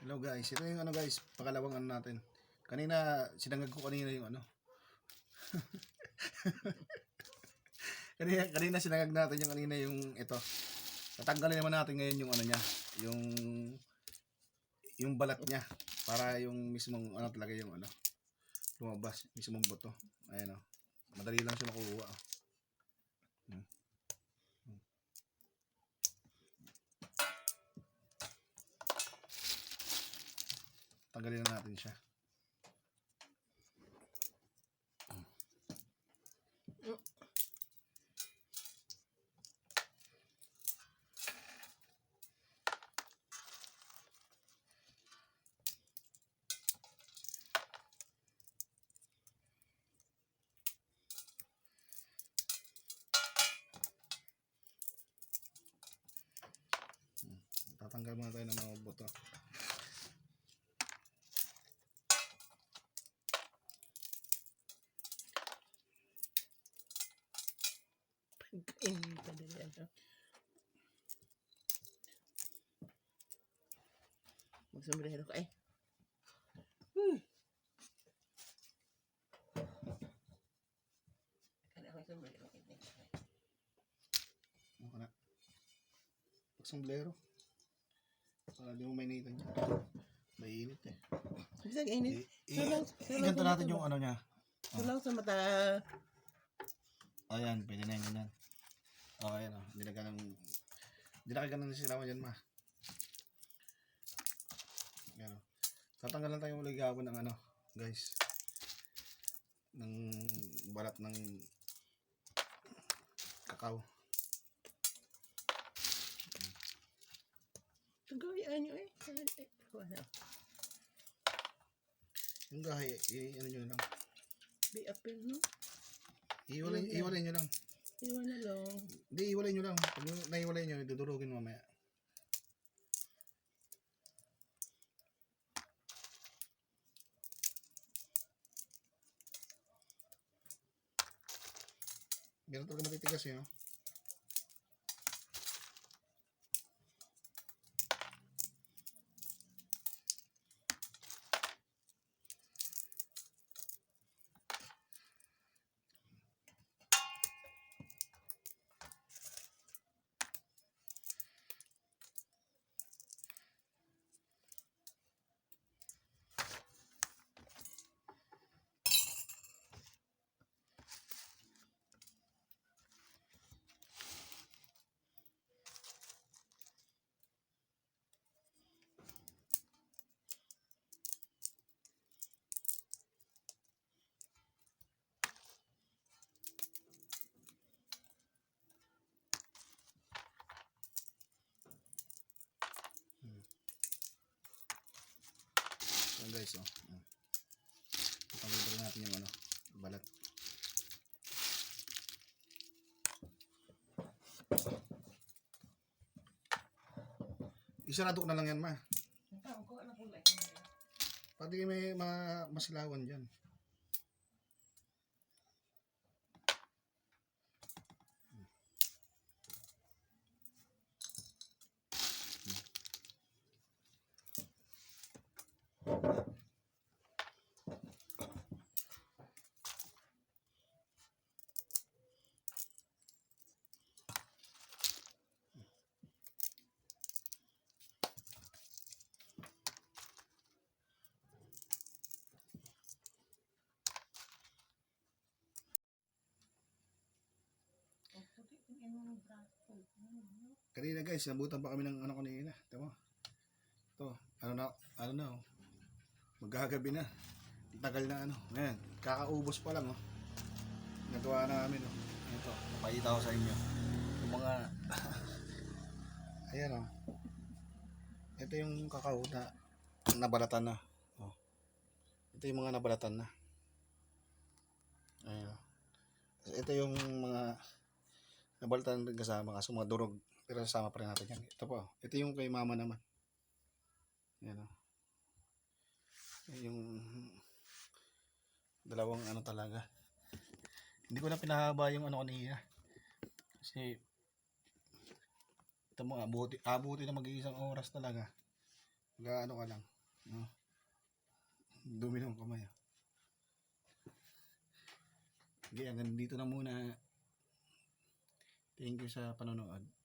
Hello guys, ito yung ano guys, pakalawang ano natin. Kanina, sinangag ko kanina yung ano. kanina sinangag natin yung ito. Tatanggalin naman natin ngayon yung ano niya, yung balat niya para yung mismong ano talaga yung ano lumabas, mismong buto. Ayan oh. Madali lang siya makuha. Tanggalin na natin siya. Tatanggal muna tayo ng mga buto. Magsombrero ka eh. Kaya ako sombrero. Ano ka na? Pagsomblero. Para di mo mainitan niya. Mainit eh. Bisa init. Ganito natin yung ano niya. Sulang sa mata. Ayan, pwede na yung ganyan. Okay, ano. Hindi na kayo ganun silawan dyan, ma. Yan o. Tatanggalan tayo ulit gawin ng ano, guys. Ng balat ng kakao. Gawin nyo eh. Ano? Yung gahi, ano nyo lang. Be appeal no? Iwalay nyo lang. Iwan na lang. Hindi, iwalay nyo lang. Pag naiwalay nyo, dudurugin mamaya. Ganun talaga matitigas yun. Yan guys, oh. Pagkakita natin yung ano, balat. Isarado ko na lang yan, ma. Pati may mga masilawan dyan. Kanina guys, nabutan pa kami ng ano kanina. Tama. Ito, ano na oh. Maghagabi na. Tagal na ano. Ngayon, kakaubos pa lang oh. Nagawa namin oh. Ito, papakita ko sa inyo. Yung mga ayan oh. Ito yung kakao na nabalatan na. Oh. Ito yung mga nabalatan na. Ayan oh. Ito yung mga nabalatan din kasama kaso mga durog. Pero sasama pa rin natin yan. Ito po. Ito yung kay mama naman. Yan o. Yung dalawang ano talaga. Hindi ko na pinahaba yung ano kanina. Kasi ito mo, abuti na mag-iisang oras talaga. Gaano ka lang. No? Dumi ng kamay. Okay, hanggang dito na muna. Thank you sa panonood.